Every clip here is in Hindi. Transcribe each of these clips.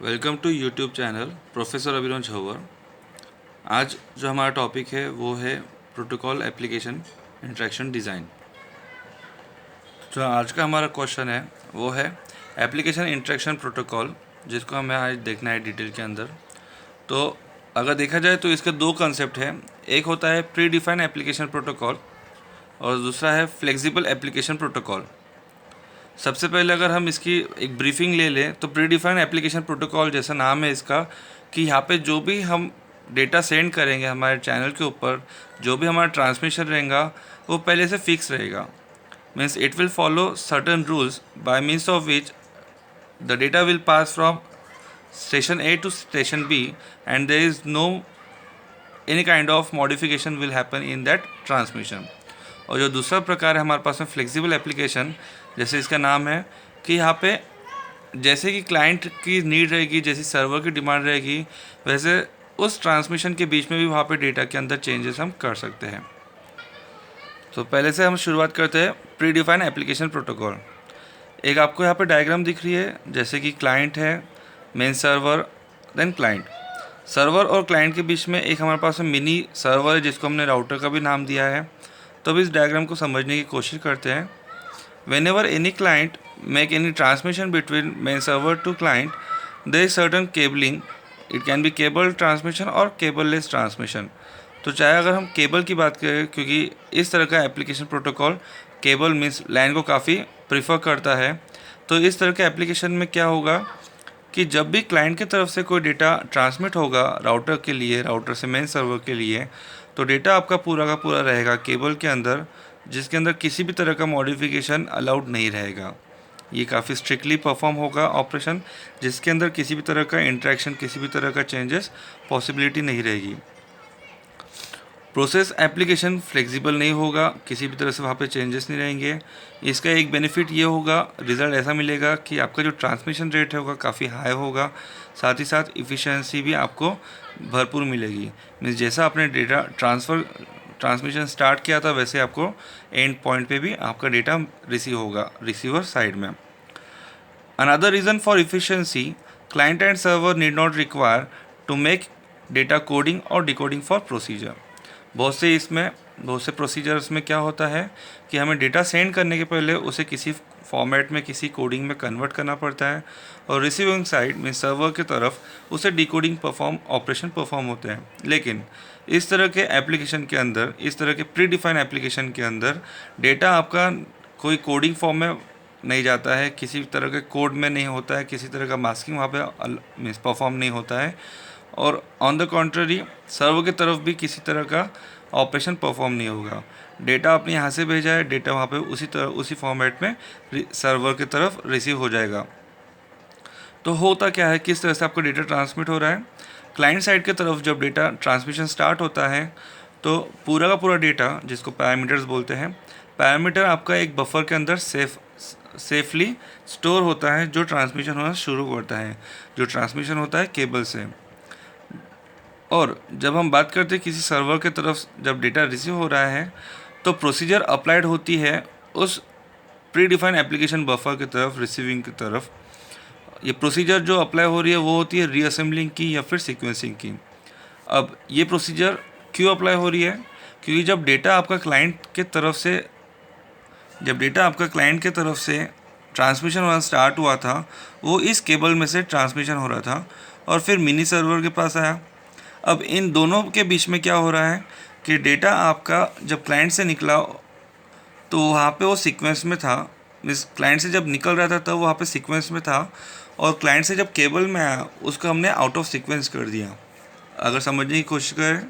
Welcome to YouTube channel professor Abhinav Jhawar. आज जो हमारा टॉपिक है वो है प्रोटोकॉल एप्लीकेशन इंटरेक्शन डिज़ाइन। जो आज का हमारा क्वेश्चन है वो है एप्लीकेशन इंटरेक्शन प्रोटोकॉल, जिसको हमें आज देखना है डिटेल के अंदर। तो अगर देखा जाए तो इसके दो कंसेप्ट हैं। एक होता है प्री डिफाइंड एप्लीकेशन प्रोटोकॉल और दूसरा है फ्लेक्सिबल एप्लीकेशन प्रोटोकॉल। सबसे पहले अगर हम इसकी एक ब्रीफिंग ले लें तो प्री डिफाइंड एप्लीकेशन प्रोटोकॉल, जैसा नाम है इसका, कि यहाँ पे जो भी हम डेटा सेंड करेंगे हमारे चैनल के ऊपर, जो भी हमारा ट्रांसमिशन रहेगा वो पहले से फिक्स रहेगा। Means it will follow certain rules by means of which the data will pass from station A to station B and there is no any kind of modification will happen in that transmission. और जो दूसरा प्रकार है हमारे पास में फ्लेक्सिबल एप्लीकेशन, जैसे इसका नाम है कि यहाँ पे जैसे कि क्लाइंट की नीड रहेगी, जैसी सर्वर की डिमांड रहेगी, वैसे उस ट्रांसमिशन के बीच में भी वहाँ पे डेटा के अंदर चेंजेस हम कर सकते हैं। तो पहले से हम शुरुआत करते हैं प्री डिफाइन एप्लीकेशन प्रोटोकॉल। एक आपको यहाँ पे डायग्राम दिख रही है, जैसे कि क्लाइंट है, main server, then client. Server और क्लाइंट के बीच में एक हमारे पास मिनी सर्वर है, जिसको हमने राउटर का भी नाम दिया है। तो अब इस डायग्राम को समझने की कोशिश करते हैं। Whenever any client make any transmission between main server to client, there is certain cabling. It can be cable transmission और cableless transmission. तो चाहे अगर हम केबल की बात करें, क्योंकि इस तरह का एप्लीकेशन प्रोटोकॉल केबल मीन्स लैन को काफ़ी प्रीफर करता है, तो इस तरह के एप्लीकेशन में क्या होगा कि जब भी क्लाइंट की तरफ से कोई डेटा ट्रांसमिट होगा राउटर के लिए, राउटर से मेन सर्वर के लिए, तो डेटा आपका पूरा का पूरा रहेगा केबल के अंदर, जिसके अंदर किसी भी तरह का मॉडिफिकेशन अलाउड नहीं रहेगा। ये काफ़ी स्ट्रिक्टली परफॉर्म होगा ऑपरेशन, जिसके अंदर किसी भी तरह का इंटरेक्शन, किसी भी तरह का चेंजेस पॉसिबिलिटी नहीं रहेगी। प्रोसेस एप्लीकेशन फ्लेक्सिबल नहीं होगा, किसी भी तरह से वहाँ पे चेंजेस नहीं रहेंगे। इसका एक बेनिफिट ये होगा, रिज़ल्ट ऐसा मिलेगा कि आपका जो ट्रांसमिशन रेट होगा काफ़ी हाई होगा, साथ ही साथ इफ़िशियंसी भी आपको भरपूर मिलेगी। मीन्स जैसा आपने डेटा ट्रांसमिशन स्टार्ट किया था, वैसे आपको एंड पॉइंट पे भी आपका डेटा रिसीव होगा रिसीवर साइड में। Another reason for efficiency, client and server need not require to make data coding और डिकोडिंग फॉर प्रोसीजर। बहुत से प्रोसीजर्स में क्या होता है कि हमें डेटा सेंड करने के पहले उसे किसी फॉर्मेट में, किसी कोडिंग में कन्वर्ट करना पड़ता है, और रिसीविंग साइड में सर्वर की तरफ उसे डिकोडिंग ऑपरेशन परफॉर्म होते हैं। लेकिन इस तरह के एप्लीकेशन के अंदर, इस तरह के प्री डिफाइन एप्लीकेशन के अंदर डेटा आपका कोई कोडिंग फॉर्म में नहीं जाता है, किसी तरह के कोड में नहीं होता है, किसी तरह का मास्किंग वहाँ पे परफॉर्म नहीं होता है, और ऑन द कॉन्ट्ररी सर्वर की तरफ भी किसी तरह का ऑपरेशन परफॉर्म नहीं होगा। डेटा आपने यहाँ से भेजा है, डेटा वहाँ पे उसी फॉर्मेट में सर्वर की तरफ रिसीव हो जाएगा। तो होता क्या है, किस तरह से आपका डेटा ट्रांसमिट हो रहा है। क्लाइंट साइड की तरफ जब डेटा ट्रांसमिशन स्टार्ट होता है तो पूरा का पूरा डेटा, जिसको पैरामीटर्स बोलते हैं, पैरामीटर आपका एक बफर के अंदर सेफली स्टोर होता है, जो ट्रांसमिशन होना शुरू करता है, जो ट्रांसमिशन होता है केबल से। और जब हम बात करते हैं किसी सर्वर के तरफ जब डेटा रिसीव हो रहा है, तो प्रोसीजर अप्लाइड होती है उस प्री डिफाइंड एप्लीकेशन बफर की तरफ, रिसीविंग की तरफ। ये प्रोसीजर जो अप्लाई हो रही है वो होती है रीअसेंबलिंग की या फिर सीक्वेंसिंग की। अब ये प्रोसीजर क्यों अप्लाई हो रही है, क्योंकि जब डेटा आपका क्लाइंट के तरफ से ट्रांसमिशन होना स्टार्ट हुआ था, वो इस केबल में से ट्रांसमिशन हो रहा था और फिर मिनी सर्वर के पास आया। अब इन दोनों के बीच में क्या हो रहा है कि डेटा आपका जब क्लाइंट से निकला तो वहाँ पे वो सीक्वेंस में था। मीन्स क्लाइंट से जब निकल रहा था तब वहाँ पे सीक्वेंस में था, और क्लाइंट से जब केबल में आया उसको हमने आउट ऑफ सीक्वेंस कर दिया। अगर समझने की कोशिश करें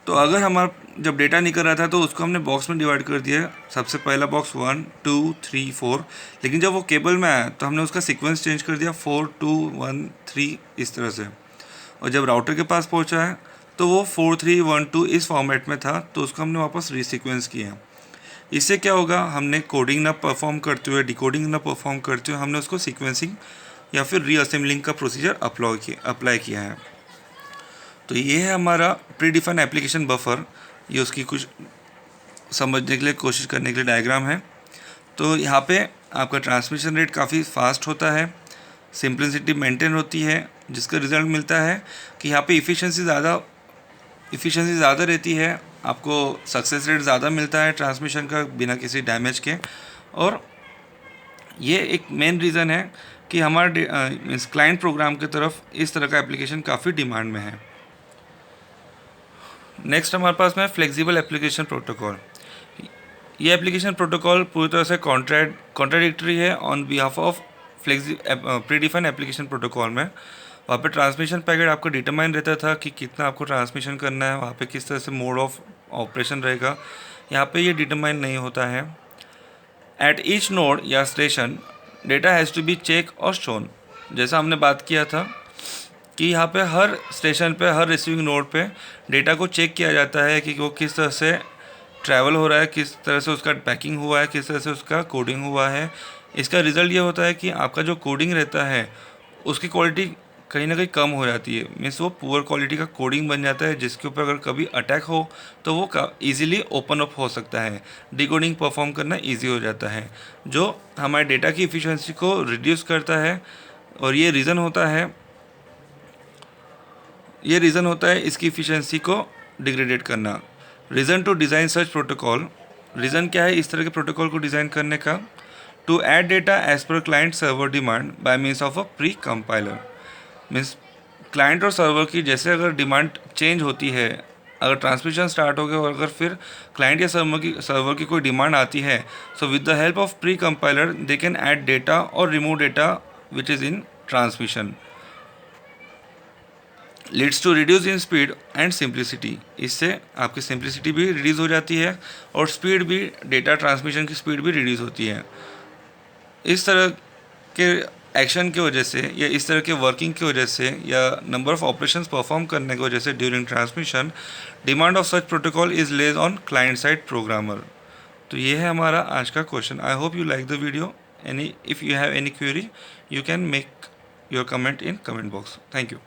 तो अगर हमारा जब डेटा निकल रहा था तो उसको हमने बॉक्स में डिवाइड कर दिया। सबसे पहला बॉक्स 1 2 3 4, लेकिन जब वो केबल में आया तो हमने उसका सीक्वेंस चेंज कर दिया 4 2 1 3 इस तरह से। और जब राउटर के पास पहुंचा है तो वो 4 3 1 2 इस फॉर्मेट में था, तो उसको हमने वापस रीसीक्वेंस किया। इससे क्या होगा, हमने कोडिंग ना परफॉर्म करते हुए, डिकोडिंग ना परफॉर्म करते हुए हमने उसको सीक्वेंसिंग या फिर रीअसेंबलिंग का प्रोसीजर अप्लाई किया है। तो ये है हमारा प्री डिफाइंड एप्लीकेशन बफर। ये उसकी कुछ समझने के लिए, कोशिश करने के लिए डायग्राम है। तो यहाँ पे आपका ट्रांसमिशन रेट काफ़ी फास्ट होता है, सिंप्लिसिटी मेंटेन होती है, जिसका रिज़ल्ट मिलता है कि यहाँ पे इफ़िशेंसी ज़्यादा रहती है, आपको सक्सेस रेट ज़्यादा मिलता है ट्रांसमिशन का बिना किसी डैमेज के। और ये एक मेन रीज़न है कि हमारे मीन्स क्लाइंट प्रोग्राम की तरफ इस तरह का एप्लीकेशन काफ़ी डिमांड में है। नेक्स्ट हमारे पास में फ्लेक्सिबल एप्लीकेशन प्रोटोकॉल। ये एप्लीकेशन प्रोटोकॉल पूरी तरह से कॉन्ट्राडिक्टरी है on behalf of predefined application protocol में। वहाँ पे ट्रांसमिशन पैकेट आपको डिटरमाइन रहता था कि कितना आपको ट्रांसमिशन करना है, वहाँ पे किस तरह से मोड ऑफ ऑपरेशन रहेगा। यहाँ पे ये डिटरमाइन नहीं होता है। एट ईच नोड या station data has to be check और शोन। जैसा हमने बात किया था कि यहाँ पे हर स्टेशन पे, हर रिसीविंग नोड पे डेटा को चेक किया जाता है कि वो किस तरह से ट्रैवल हो रहा है, किस तरह से उसका पैकिंग हुआ है, किस तरह से उसका कोडिंग हुआ है। इसका रिज़ल्ट ये होता है कि आपका जो कोडिंग रहता है उसकी क्वालिटी कहीं ना कहीं कम हो जाती है, मीन्स वो पुअर क्वालिटी का कोडिंग बन जाता है, जिसके ऊपर अगर कभी अटैक हो तो वो ईजिली ओपन अप हो सकता है, डिकोडिंग परफॉर्म करना ईजी हो जाता है, जो हमारे डेटा की इफ़िशिएंसी को रिड्यूस करता है। और ये रीज़न होता है इसकी इफ़िशिएंसी को डिग्रेडेट करना। Reason to design such protocol. Reason क्या है इस तरह के प्रोटोकॉल को डिज़ाइन करने का? टू ऐड डेटा एज पर client server demand by means of a pre compiler. Means client और सर्वर की जैसे अगर डिमांड चेंज होती है, अगर ट्रांसमिशन स्टार्ट हो गया और अगर फिर क्लाइंट या सर्वर की कोई डिमांड आती है, so with the help of pre compiler they can add data और remove data which is in transmission. Leads to reduce in speed and simplicity. इससे आपकी सिंप्लिसिटी भी रिड्यूस हो जाती है और स्पीड भी, डेटा ट्रांसमिशन की स्पीड भी रिड्यूस होती है। इस तरह के एक्शन की वजह से या इस तरह के वर्किंग की वजह से या नंबर ऑफ ऑपरेशंस परफॉर्म करने की वजह से during transmission demand of such protocol is less on client side programmer. तो ये है हमारा आज का question. I hope you like the video. If you have any query you can make your comment in comment box. Thank you.